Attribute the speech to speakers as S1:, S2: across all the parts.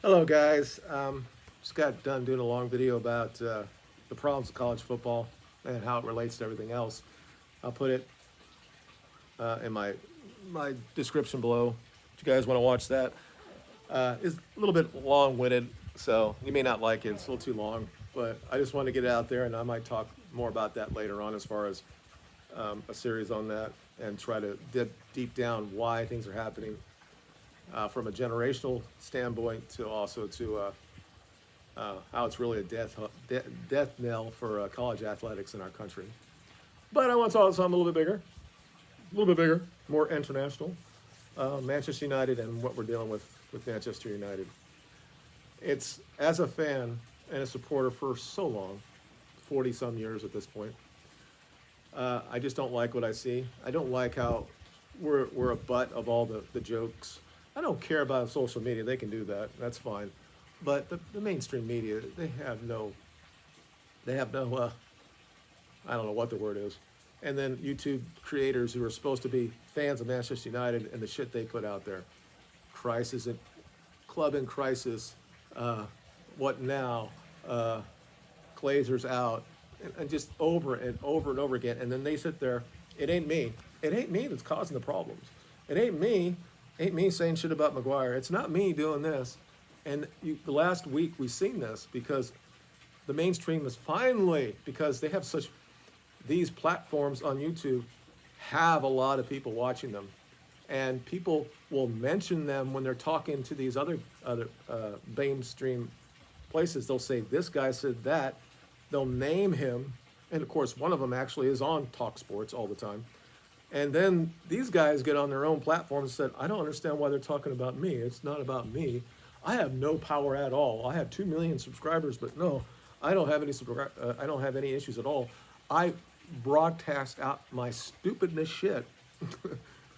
S1: Hello, guys. Just got done doing a long video about the problems of college football and how it relates to everything else. I'll put it in my description below. If you guys want to watch that, it's a little bit long-winded, so you may not like it. It's a little too long, but I just want to get it out there, and I might talk more about that later on as far as a series on that and try to dip deep down why things are happening from a generational standpoint to also to how it's really a death knell for college athletics in our country. But I want to talk something a little bit bigger, more international. Manchester United and what we're dealing with Manchester United. It's as a fan and a supporter for so long, 40 some years at this point. I just don't like what I see. I don't like how we're a butt of all the jokes. I don't care about social media. They can do that. That's fine. But the mainstream media, they have no, I don't know what the word is. And then YouTube creators who are supposed to be fans of Manchester United and the shit they put out there. Crisis, club in crisis, what now, Glazer's out, and just over and over and over again. And then they sit there, it ain't me. It ain't me that's causing the problems. It ain't me saying shit about Maguire. It's not me doing this. And the last week we've seen this because the mainstream is finally, because they have these platforms on YouTube have a lot of people watching them. And people will mention them when they're talking to these other mainstream places. They'll say, this guy said that. They'll name him. And of course, one of them actually is on Talk Sports all the time. And then these guys get on their own platforms and said, I don't understand why they're talking about me. It's not about me. I have no power at all. I have 2 million subscribers, but no, I don't have any issues at all. I broadcast out my stupidness shit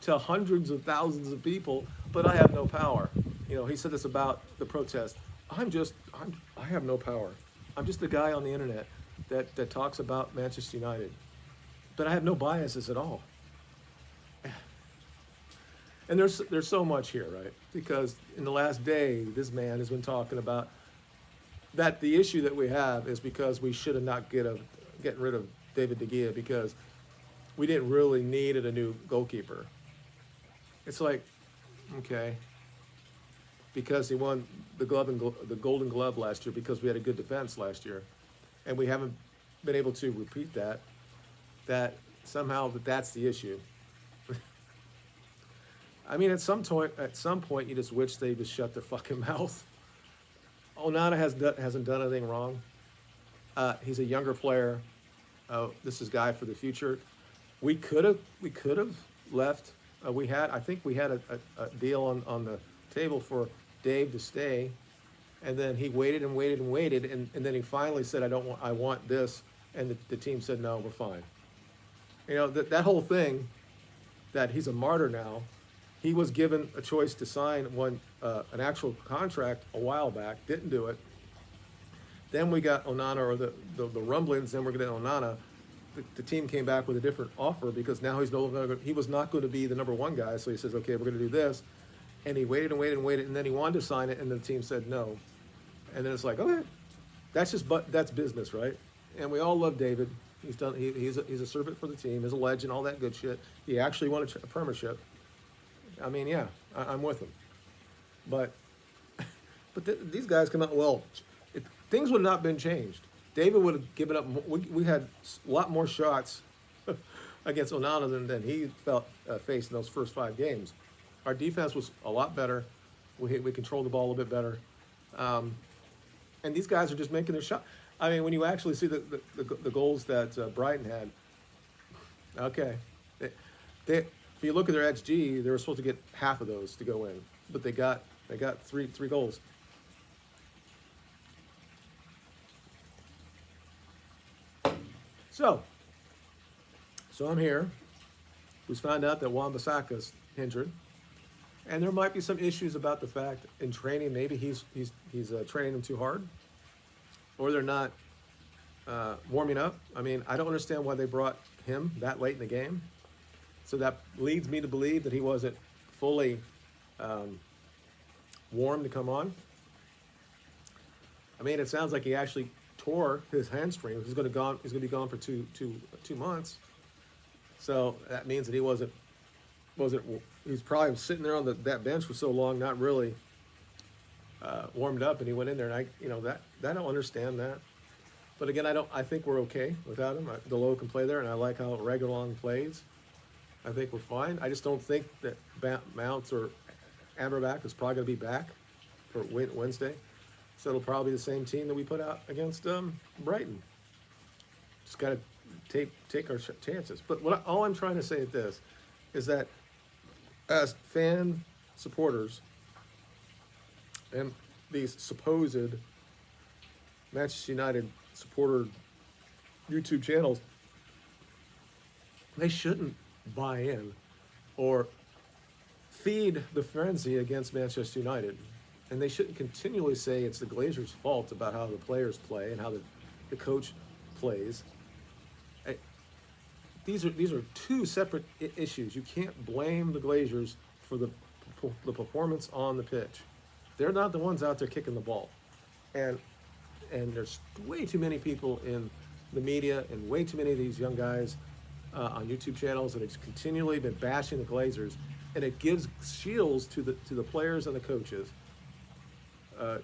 S1: to hundreds of thousands of people, but I have no power. You know, he said this about the protest. I have no power. I'm just a guy on the internet that talks about Manchester United, but I have no biases at all. And there's so much here, right? Because in the last day, this man has been talking about that the issue that we have is because we should have not getting rid of David De Gea because we didn't really need a new goalkeeper. It's like, okay, because he won the Golden Glove last year because we had a good defense last year, and we haven't been able to repeat that. That somehow that's the issue. I mean, at some point, you just wish they just shut their fucking mouth. Onana hasn't done anything wrong. He's a younger player. This is a guy for the future. We could have left. I think we had a deal on the table for Dave to stay, and then he waited and waited and waited, and then he finally said, I want this, and the team said, no, we're fine. You know, that whole thing, that he's a martyr now. He was given a choice to sign an actual contract a while back, didn't do it. Then we got Onana, or the rumblings, then we're getting Onana. The team came back with a different offer because now he was not going to be the number one guy. So he says, okay, we're going to do this. And he waited and waited and waited, and then he wanted to sign it, and the team said no. And then it's like, okay, that's business, right? And we all love David. He's a servant for the team. He's a legend, all that good shit. He actually won a premiership. I mean, yeah, I'm with him. But these guys come out, well, things would have not been changed. David would have given up. We had a lot more shots against Onana than he faced in those first 5 games. Our defense was a lot better. We controlled the ball a little bit better. And these guys are just making their shot. I mean, when you actually see the goals that Brighton had, okay. If you look at their XG, they were supposed to get half of those to go in, but they got three goals. So I'm here. We found out that Wan-Bissaka's injured, and there might be some issues about the fact in training maybe he's training them too hard, or they're not warming up. I mean, I don't understand why they brought him that late in the game. So that leads me to believe that he wasn't fully warm to come on. I mean, it sounds like he actually tore his hamstring. He's going to gone. He's going to be gone for 2 months. So that means that he wasn't. He was probably sitting there on that bench for so long, not really warmed up, and he went in there. And I don't understand that. But again, I think we're okay without him. Delo can play there, and I like how Reguilon plays. I think we're fine. I just don't think that Mounts or Amberback is probably going to be back for Wednesday. So it'll probably be the same team that we put out against Brighton. Just got to take our chances. But all I'm trying to say at this is that as fan supporters and these supposed Manchester United supporter YouTube channels, they shouldn't buy in or feed the frenzy against Manchester United. And they shouldn't continually say it's the Glazers' fault about how the players play and how the coach plays. These are two separate issues. You can't blame the Glazers for the performance on the pitch. They're not the ones out there kicking the ball. And there's way too many people in the media and way too many of these young guys on YouTube channels that have continually been bashing the Glazers, and it gives shields to the players and the coaches.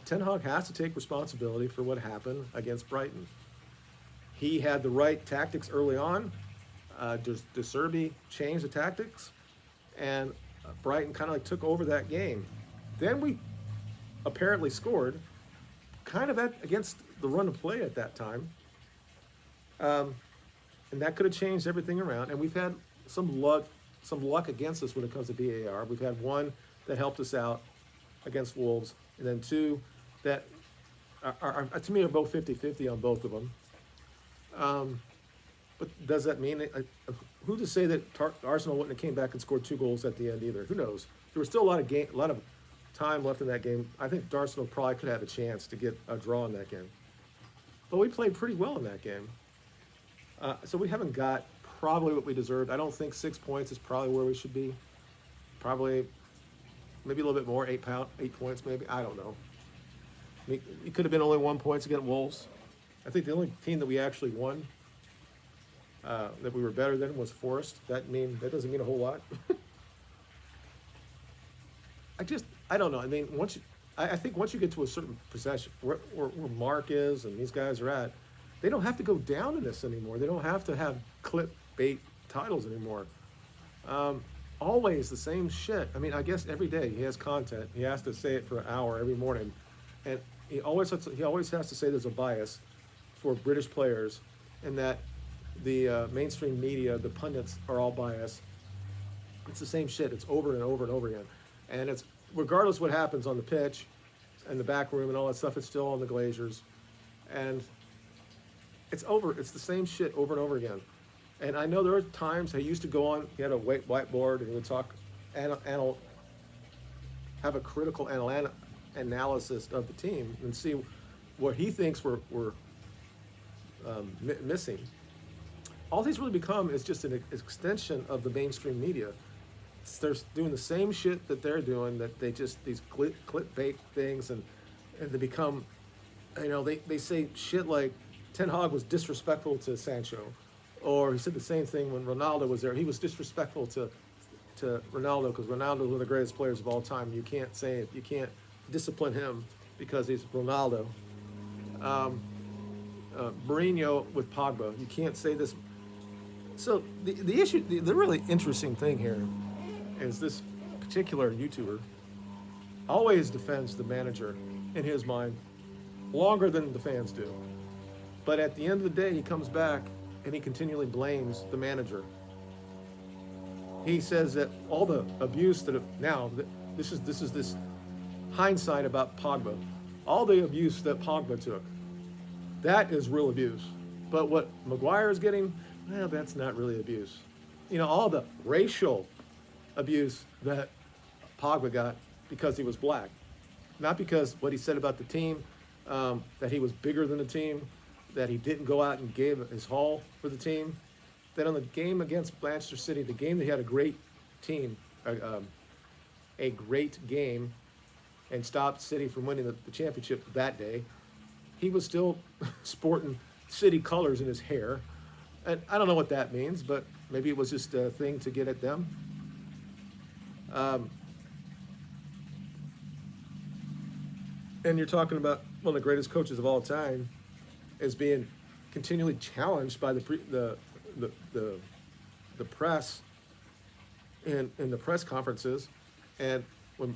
S1: Ten Hag has to take responsibility for what happened against Brighton. He had the right tactics early on. De Zerbi changed the tactics, and Brighton kind of like took over that game. Then we apparently scored, kind of against the run of play at that time, and that could have changed everything around. And we've had some luck against us when it comes to VAR. We've had one that helped us out against Wolves, and then two that are to me are both 50-50 on both of them. But does that mean who to say that Arsenal wouldn't have came back and scored 2 goals at the end either? Who knows? There was still a lot of time left in that game. I think Arsenal probably could have a chance to get a draw in that game, but we played pretty well in that game. So we haven't got probably what we deserved. I don't think 6 points is probably where we should be. Probably maybe a little bit more, 8 points maybe. I don't know. I mean, it could have been only 1 point against Wolves. I think the only team that we actually won, that we were better than, was Forest. That doesn't mean a whole lot. I don't know. I mean, I think once you get to a certain possession where Mark is and these guys are at, they don't have to go down in this anymore. They don't have to have clickbait titles anymore. Always the same shit. I mean, I guess every day he has content. He has to say it for an hour every morning, and he always has to say there's a bias for British players, and that the mainstream media, the pundits, are all biased. It's the same shit. It's over and over and over again, and it's regardless what happens on the pitch, and the back room and all that stuff. It's still on the Glazers, and it's over. It's the same shit over and over again. And I know there are times I used to go on, he had a whiteboard, and he would talk, have a critical analysis of the team and see what he thinks we're missing. All these really become is just an extension of the mainstream media. They're doing the same shit that they're doing, that they just, these clickbait things, and they become, they say shit like Ten Hag was disrespectful to Sancho. Or he said the same thing when Ronaldo was there. He was disrespectful to Ronaldo because Ronaldo is one of the greatest players of all time. You can't discipline him because he's Ronaldo. Mourinho with Pogba. You can't say this. So the issue, the really interesting thing here is this particular YouTuber always defends the manager in his mind longer than the fans do. But at the end of the day, he comes back and he continually blames the manager. He says that all the abuse this is hindsight about Pogba. All the abuse that Pogba took, that is real abuse. But what Maguire is getting, well, that's not really abuse. All the racial abuse that Pogba got because he was black, not because what he said about the team, that he was bigger than the team, that he didn't go out and gave his haul for the team. Then on the game against Manchester City, the game that he had a great team, a great game, and stopped City from winning the championship that day, he was still sporting city colors in his hair. And I don't know what that means, but maybe it was just a thing to get at them. Um, and you're talking about one of the greatest coaches of all time as being continually challenged by the the press in the press conferences, and when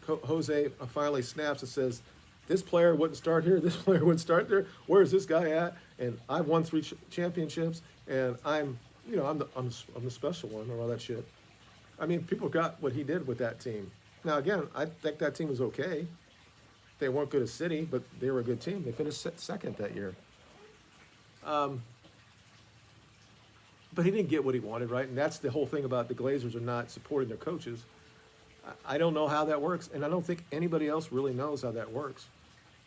S1: Jose finally snaps and says, "This player wouldn't start here. This player wouldn't start there. Where is this guy at? And I've won 3 championships, and I'm the special one," or all that shit. I mean, people got what he did with that team. Now again, I think that team was okay. They weren't good as City, but they were a good team. They finished second that year. But he didn't get what he wanted, right? And that's the whole thing about the Glazers are not supporting their coaches. I don't know how that works, and I don't think anybody else really knows how that works.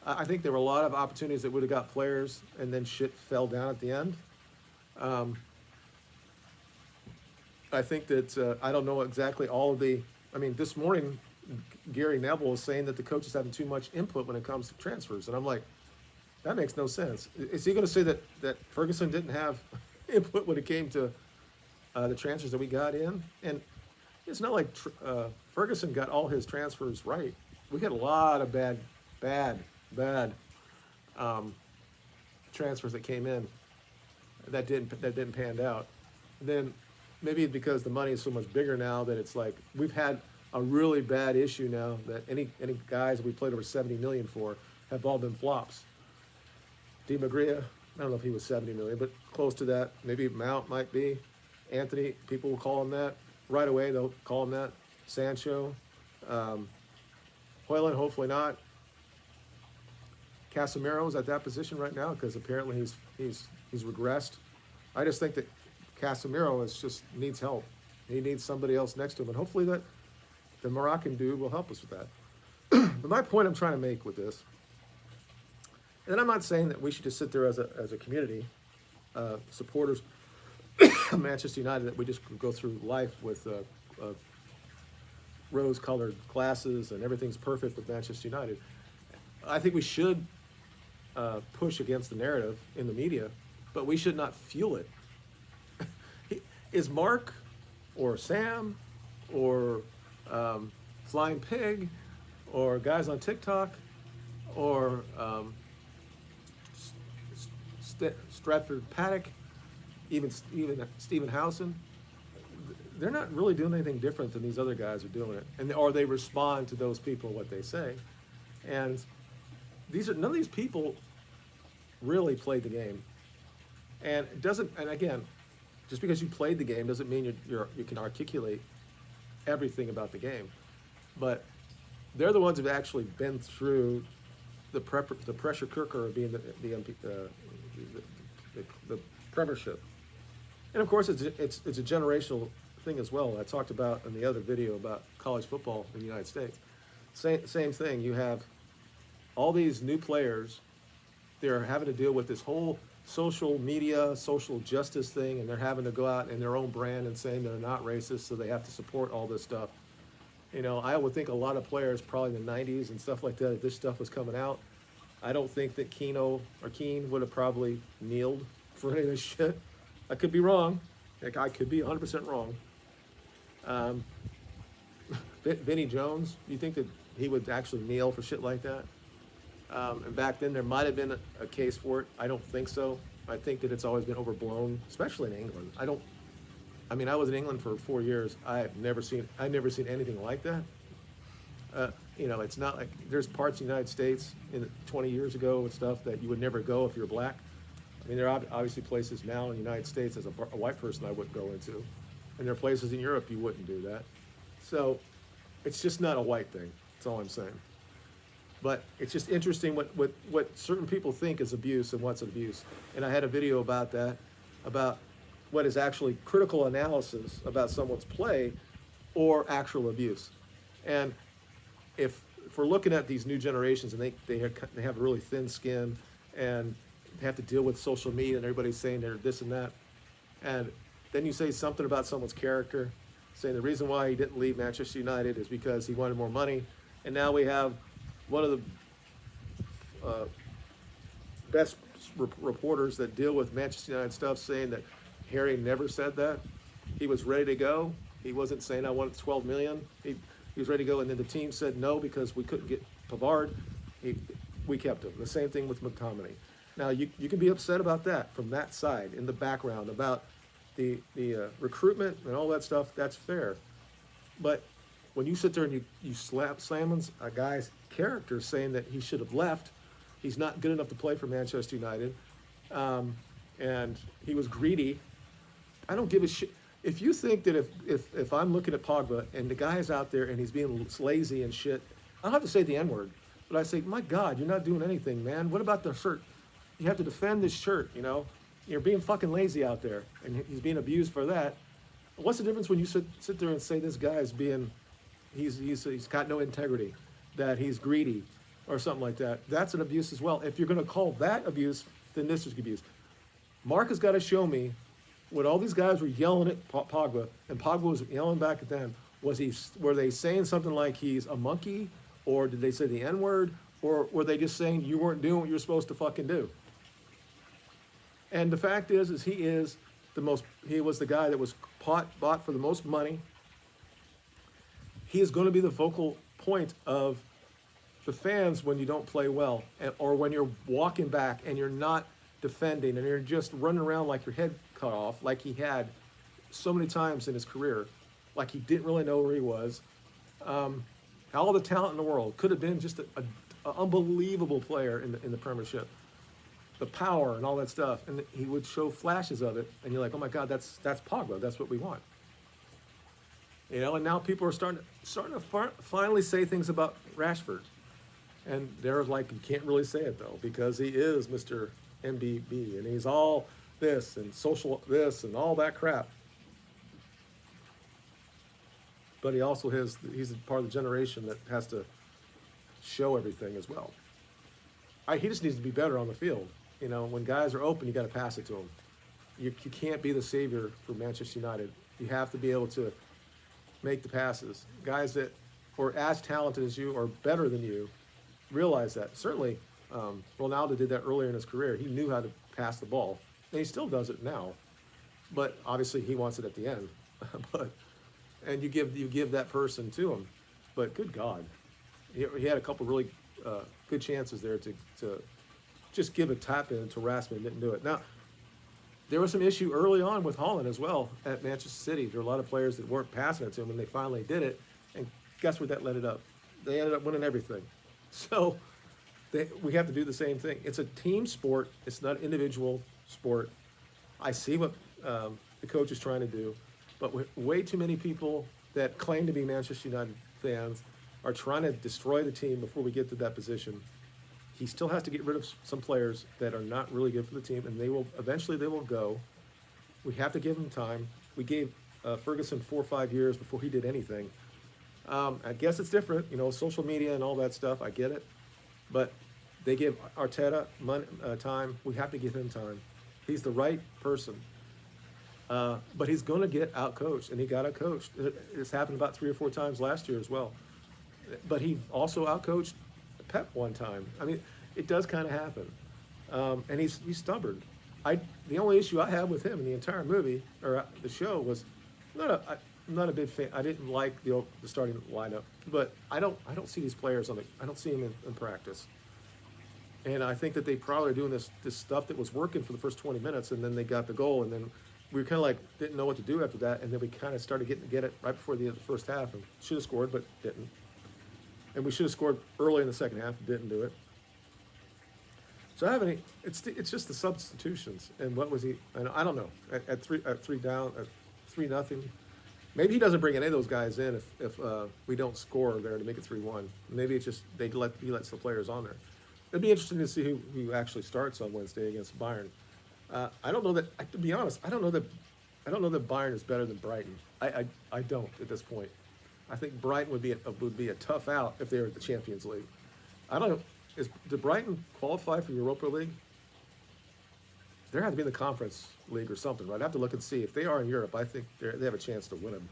S1: I think there were a lot of opportunities that would have got players, and then shit fell down at the end. I think that I don't know exactly all of the. I mean, this morning, Gary Neville was saying that the coach is having too much input when it comes to transfers, and I'm like, that makes no sense. Is he going to say that Ferguson didn't have input when it came to the transfers that we got in? And it's not like Ferguson got all his transfers right. We had a lot of bad transfers that came in that didn't pan out. Then maybe because the money is so much bigger now that it's like we've had a really bad issue now that any guys we played over 70 million for have all been flops. Di Maria, I don't know if he was 70 million, but close to that. Maybe Mount might be. Anthony, people will call him that. Right away, they'll call him that. Sancho. Hoyland, hopefully not. Casemiro's at that position right now because apparently he's regressed. I just think that Casemiro needs help. He needs somebody else next to him, and hopefully that the Moroccan dude will help us with that. But my point I'm trying to make with this, and I'm not saying that we should just sit there as a community, supporters of Manchester United, that we just go through life with rose-colored glasses and everything's perfect with Manchester United. I think we should push against the narrative in the media, but we should not fuel it. Is Mark or Sam or Flying Pig or guys on TikTok or Stratford Paddock, even Stephen Howson, they're not really doing anything different than these other guys are doing it, or they respond to those people what they say, and none of these people really played the game, and it doesn't. And again, just because you played the game doesn't mean you can articulate everything about the game, but they're the ones who've actually been through the pressure cooker of being the premiership. And of course, it's a generational thing as well. I talked about in the other video about college football in the United States. Same thing. You have all these new players. They're having to deal with this whole social media, social justice thing, and they're having to go out in their own brand and saying they're not racist, so they have to support all this stuff. You know, I would think a lot of players probably in the 90s and stuff like that, if this stuff was coming out, I don't think that Keane would have probably kneeled for any of this shit. I could be wrong. Like, I could be 100% wrong. Vinnie Jones, you think that he would actually kneel for shit like that? And back then there might have been a case for it. I don't think so. I think that it's always been overblown, especially in England. I was in England for 4 years. I've never seen anything like that. It's not like there's parts of the United States 20 years ago and stuff that you would never go if you're black. I mean, there are obviously places now in the United States as a white person I wouldn't go into. And there are places in Europe you wouldn't do that. So it's just not a white thing. That's all I'm saying. But it's just interesting what certain people think is abuse and what's abuse. And I had a video about that, about what is actually critical analysis about someone's play or actual abuse. And if we're looking at these new generations and they have really thin skin and they have to deal with social media and everybody's saying they're this and that, and then you say something about someone's character, saying the reason why he didn't leave Manchester United is because he wanted more money, and now we have one of the best reporters that deal with Manchester United stuff saying that Harry never said that. He was ready to go. He wasn't saying I wanted 12 million. He was ready to go, and then the team said no because we couldn't get Pavard. We kept him. The same thing with McTominay. Now you can be upset about that from that side in the background about the recruitment and all that stuff. That's fair, but when you sit there and you slam a guy's character saying that he should have left, he's not good enough to play for Manchester United, and he was greedy. I don't give a shit. If you think that if I'm looking at Pogba and the guy is out there and he's being lazy and shit, I don't have to say the N-word, but I say, my God, you're not doing anything, man. What about the shirt? You have to defend this shirt, you know? You're being fucking lazy out there, and he's being abused for that. What's the difference when you sit there and say this guy is being, he's got no integrity, that he's greedy, or something like that? That's an abuse as well. If you're going to call that abuse, then this is abuse. Mark has got to show me what all these guys were yelling at Pogba, and Pogba was yelling back at them. Were they saying something like he's a monkey, or did they say the N-word, or were they just saying you weren't doing what you're supposed to fucking do? And the fact is he was the guy that was bought for the most money. He is going to be the focal point of the fans when you don't play well, or when you're walking back and you're not defending and you're just running around like your head cut off, like he had so many times in his career, like he didn't really know where he was. All the talent in the world, could have been just an unbelievable player in the Premiership. The power and all that stuff, and he would show flashes of it, and you're like, oh my God, that's Pogba. That's what we want. You know, and now people are starting to finally say things about Rashford, and they're like, you can't really say it though because he is Mr. MBB, and he's all this and social this and all that crap. But he also he's part of the generation that has to show everything as well. He just needs to be better on the field. You know, when guys are open, you got to pass it to them. You can't be the savior for Manchester United. You have to be able to make the passes. Guys that are as talented as you or better than you realize that. Certainly, Ronaldo did that earlier in his career. He knew how to pass the ball, and he still does it now. But obviously, he wants it at the end. And you give that person to him. But good God, he had a couple really good chances there to just give a tap in to Rasmus and didn't do it. Now, there was some issue early on with Haaland as well at Manchester City. There were a lot of players that weren't passing it to him, and they finally did it. And guess where that led it up? They ended up winning everything. So we have to do the same thing. It's a team sport. It's not an individual sport. I see what the coach is trying to do, but way too many people that claim to be Manchester United fans are trying to destroy the team before we get to that position. He still has to get rid of some players that are not really good for the team, and eventually they will go. We have to give him time. We gave Ferguson 4 or 5 years before he did anything. I guess it's different, you know, social media and all that stuff. I get it, but they give Arteta time. We have to give him time. He's the right person, but he's going to get outcoached, and he got outcoached. It's happened about 3 or 4 times last year as well. But he also outcoached Pep one time. I mean, it does kind of happen, and he's stubborn. The only issue I have with him in the entire movie or the show was I'm not a big fan. I didn't like the starting lineup, but I don't see these players I don't see them in practice, and I think that they probably are doing this stuff that was working for the first 20 minutes, and then they got the goal, and then we kind of like didn't know what to do after that, and then we kind of started get it right before the end of the first half, and should have scored but didn't. And we should have scored early in the second half, didn't do it. So it's just the substitutions. And what was he? And I don't know. At three down, at 3-0. Maybe he doesn't bring any of those guys in if we don't score there to make it 3-1. Maybe it's just he lets the players on there. It'd be interesting to see who actually starts on Wednesday against Bayern. I don't know that. To be honest, I don't know that Bayern is better than Brighton. I don't at this point. I think Brighton would be a tough out if they were at the Champions League. I don't know. Did Brighton qualify for Europa League? They have to be in the Conference League or something, right? I have to look and see. If they are in Europe, I think they have a chance to win them.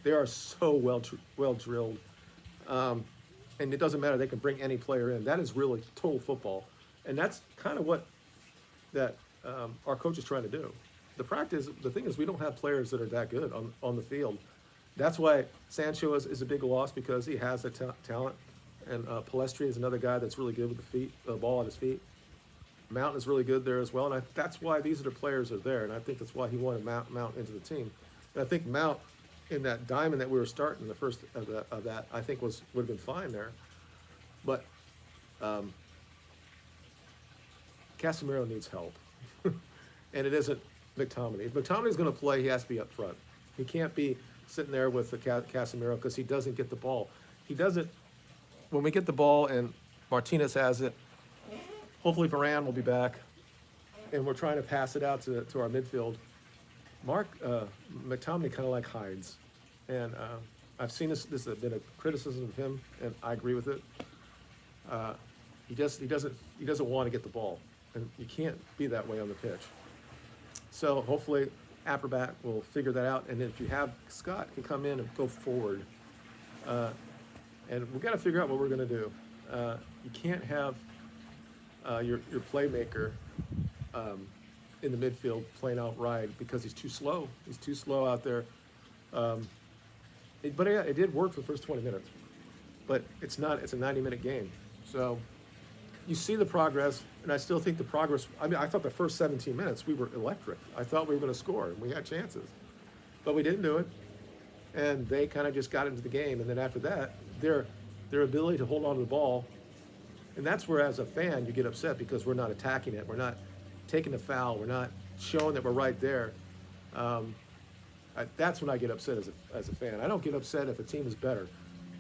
S1: They are so well drilled, and it doesn't matter. They can bring any player in. That is really total football. And that's kind of what that our coach is trying to do. The thing is, we don't have players that are that good on the field. That's why Sancho is a big loss because he has that talent. And Palestri is another guy that's really good with the ball at his feet. Mount is really good there as well, and that's why these are the players that are there, and I think that's why he wanted Mount into the team. And I think Mount in that diamond that we were starting the first of that I think would have been fine there, but Casemiro needs help, and it isn't McTominay. If McTominay's going to play, he has to be up front. He can't be sitting there with the Casemiro because he doesn't get the ball. He doesn't. When we get the ball and Martinez has it, hopefully Varane will be back, and we're trying to pass it out to our midfield. McTominay kind of like hides, and I've seen this. This has been a criticism of him, and I agree with it. He doesn't want to get the ball, and you can't be that way on the pitch. So hopefully Apperback will figure that out, and then if you have Scott can come in and go forward, and we've got to figure out what we're going to do. You can't have your playmaker in the midfield playing outright because he's too slow. He's too slow out there. But yeah, it did work for the first 20 minutes. But it's not. It's a 90-minute game. So you see the progress, and I still think the progress. I mean, I thought the first 17 minutes we were electric. I thought we were going to score, and we had chances, but we didn't do it. And they kind of just got into the game, and then after that, their ability to hold on to the ball. And that's where, as a fan, you get upset because we're not attacking it. We're not taking the foul. We're not showing that we're right there. That's when I get upset as a fan. I don't get upset if a team is better.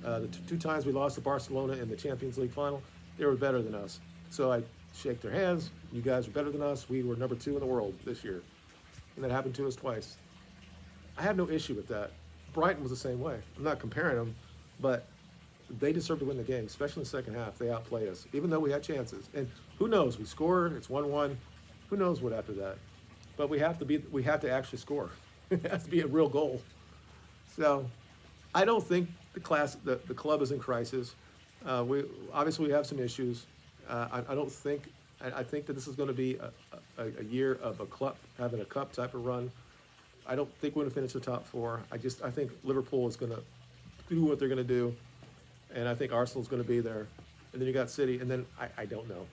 S1: The two times we lost to Barcelona in the Champions League final, they were better than us. So I shake their hands. You guys are better than us. We were number 2 in the world this year. And that happened to us twice. I have no issue with that. Brighton was the same way. I'm not comparing them, but they deserve to win the game, especially in the second half. They outplayed us, even though we had chances. And who knows? We scored. It's 1-1. Who knows what after that? But we have to actually score. It has to be a real goal. So I don't think the club is in crisis. We obviously we have some issues. I think that this is going to be a year of having a cup type of run. I don't think we're going to finish the top 4. I think Liverpool is going to do what they're going to do. And I think Arsenal's going to be there. And then you got City, and then I don't know.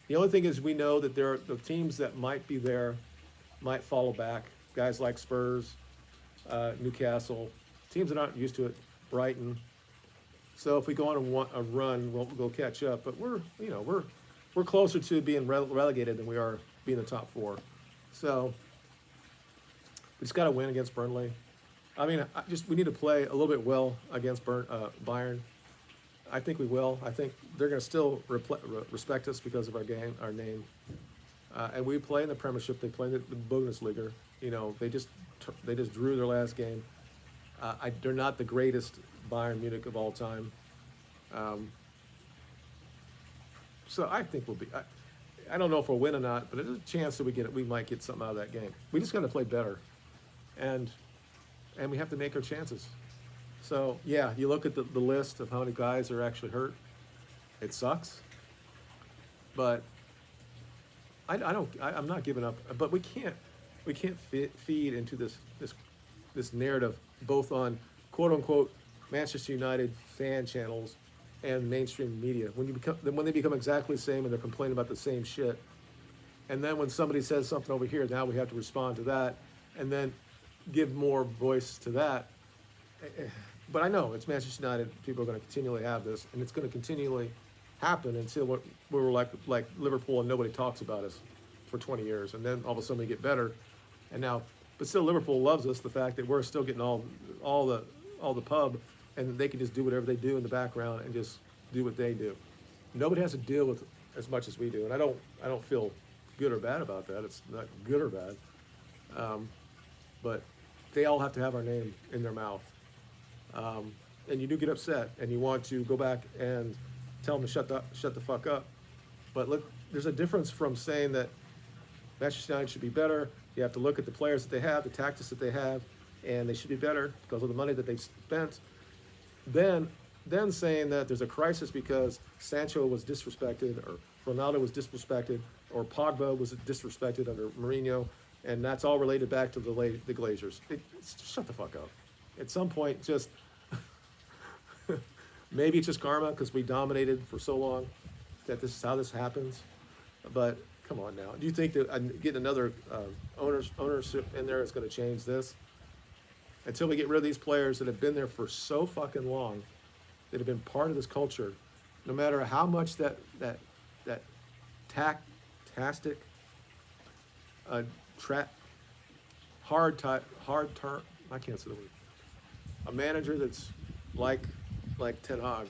S1: The only thing is we know that there are the teams that might be there, might follow back. Guys like Spurs, Newcastle, teams that aren't used to it, Brighton. So if we go on a run, we'll catch up. But we're closer to being relegated than we are being the top 4. So we just got to win against Burnley. I mean, we need to play a little bit well against Bayern. I think we will. I think they're going to still respect us because of our game, our name. And we play in the Premiership. They play in the Bundesliga. They just drew their last game. They're not the greatest Bayern Munich of all time. So I think we'll be. I don't know if we'll win or not, but there's a chance that we might get something out of that game. We just got to play better, and we have to make our chances. So yeah, you look at the list of how many guys are actually hurt. It sucks, but I'm not giving up. But we can't feed into this narrative both on quote unquote Manchester United fan channels and mainstream media. When they become exactly the same and they're complaining about the same shit, and then when somebody says something over here, now we have to respond to that, and then give more voice to that. But I know it's Manchester United. People are going to continually have this, and it's going to continually happen until we're like Liverpool and nobody talks about us for 20 years, and then all of a sudden we get better. And now, but still, Liverpool loves us. The fact that we're still getting all the pub, and they can just do whatever they do in the background and just do what they do. Nobody has to deal with as much as we do, and I don't feel good or bad about that. It's not good or bad, but they all have to have our name in their mouth. And you do get upset, and you want to go back and tell them to shut the fuck up. But look, there's a difference from saying that Manchester United should be better. You have to look at the players that they have, the tactics that they have, and they should be better because of the money that they've spent. Then then saying that there's a crisis because Sancho was disrespected, or Ronaldo was disrespected, or Pogba was disrespected under Mourinho, and that's all related back to the Glazers. Shut the fuck up. At some point, just maybe it's just karma because we dominated for so long that this is how this happens. But come on now, do you think that getting another ownership in there is going to change this? Until we get rid of these players that have been there for so fucking long, that have been part of this culture, no matter how much that tastic, hard turn. I can't say the word. A manager that's like Ten Hag,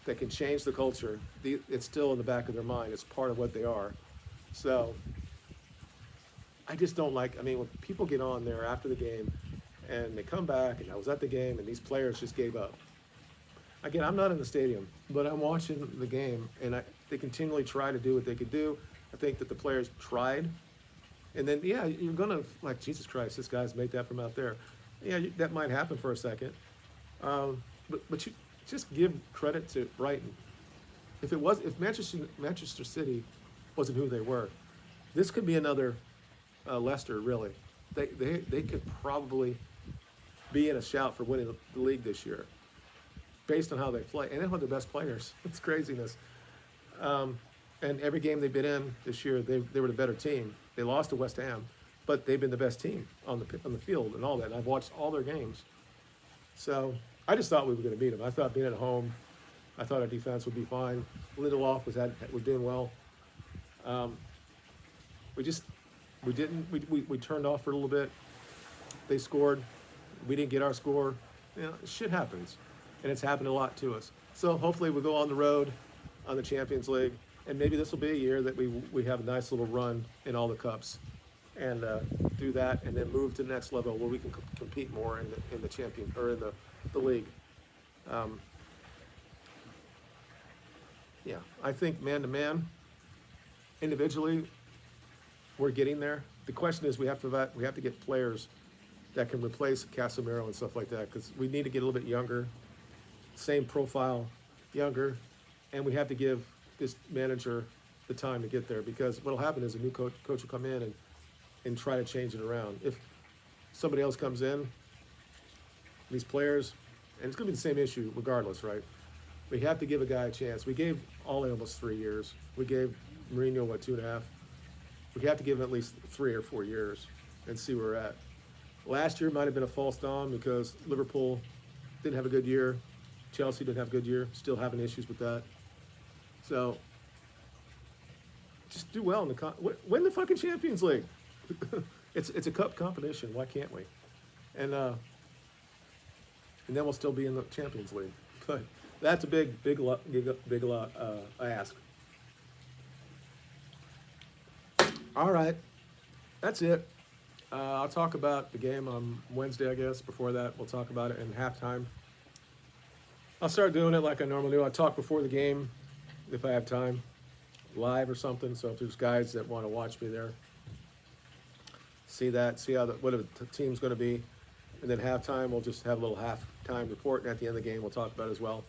S1: that can change the culture. It's still in the back of their mind. It's part of what they are. So I just don't like. I mean, when people get on there after the game, and they come back, and I was at the game, and these players just gave up. Again, I'm not in the stadium, but I'm watching the game, and they continually try to do what they could do. I think that the players tried, and then, yeah, you're going to, like, Jesus Christ, this guy's made that from out there. Yeah, that might happen for a second. But you just give credit to Brighton. If Manchester City wasn't who they were, this could be another Leicester, really. They could probably be in a shout for winning the league this year, based on how they play. And they don't have the best players. It's craziness. And every game they've been in this year, they were the better team. They lost to West Ham, but they've been the best team on the field and all that. And I've watched all their games. So I just thought we were going to beat them. I thought being at home, I thought our defense would be fine. Lindelof was doing well. We turned off for a little bit. They scored. We didn't get our score. You know, shit happens. And it's happened a lot to us. So hopefully we'll go on the road on the Champions League. And maybe this will be a year that we have a nice little run in all the cups. And do that and then move to the next level where we can compete more in the champion or in the league. Yeah, I think man to man, individually, we're getting there. The question is we have to get players that can replace Casemiro and stuff like that, because we need to get a little bit younger, same profile, younger, and we have to give this manager the time to get there, because what'll happen is a new coach will come in and try to change it around. If somebody else comes in, these players, and it's going to be the same issue regardless, right? We have to give a guy a chance. We gave Ole almost 3 years. We gave Mourinho, 2.5? We have to give him at least 3 or 4 years and see where we're at. Last year might have been a false dawn because Liverpool didn't have a good year. Chelsea didn't have a good year. Still having issues with that. So just do well in win the fucking Champions League. It's a cup competition. Why can't we? And then we'll still be in the Champions League. But that's a big ask. All right, that's it. I'll talk about the game on Wednesday, I guess. Before that, we'll talk about it in halftime. I'll start doing it like I normally do. I talk before the game if I have time, live or something. So if there's guys that want to watch me there, see how what the team's going to be. And then halftime, we'll just have a little halftime report. And at the end of the game, we'll talk about it as well.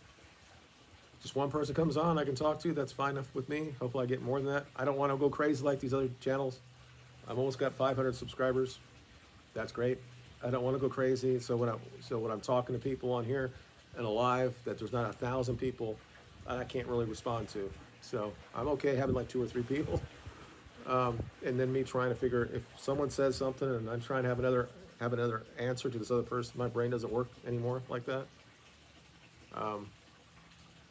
S1: Just one person comes on I can talk to, that's fine enough with me. Hopefully I get more than that. I don't want to go crazy like these other channels. I've almost got 500 subscribers. That's great. I don't want to go crazy. So when I'm talking to people on here and live, that there's not 1,000 people, I can't really respond to. So I'm okay having like 2 or 3 people. And then me trying to figure, if someone says something and I'm trying to have another answer to this other person, my brain doesn't work anymore like that.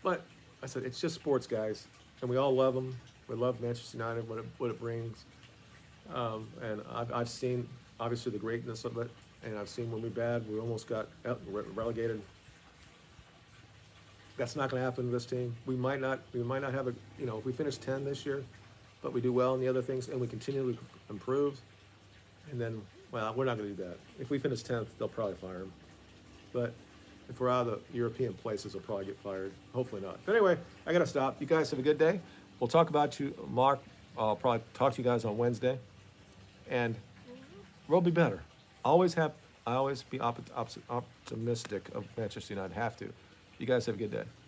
S1: But I said, it's just sports, guys, and we all love them. We love Manchester United, what it brings. And I've seen, obviously, the greatness of it, and I've seen when we're bad, we almost got relegated. That's not going to happen to this team. We might not have if we finish 10 this year, but we do well in the other things, and we continually improve, and then, well, we're not going to do that. If we finish 10th, they'll probably fire him. But if we're out of the European places, they'll probably get fired. Hopefully not. But anyway, I got to stop. You guys have a good day. We'll talk about you, Mark. I'll probably talk to you guys on Wednesday. And we'll be better. I always be optimistic of Manchester United. Have to. You guys have a good day.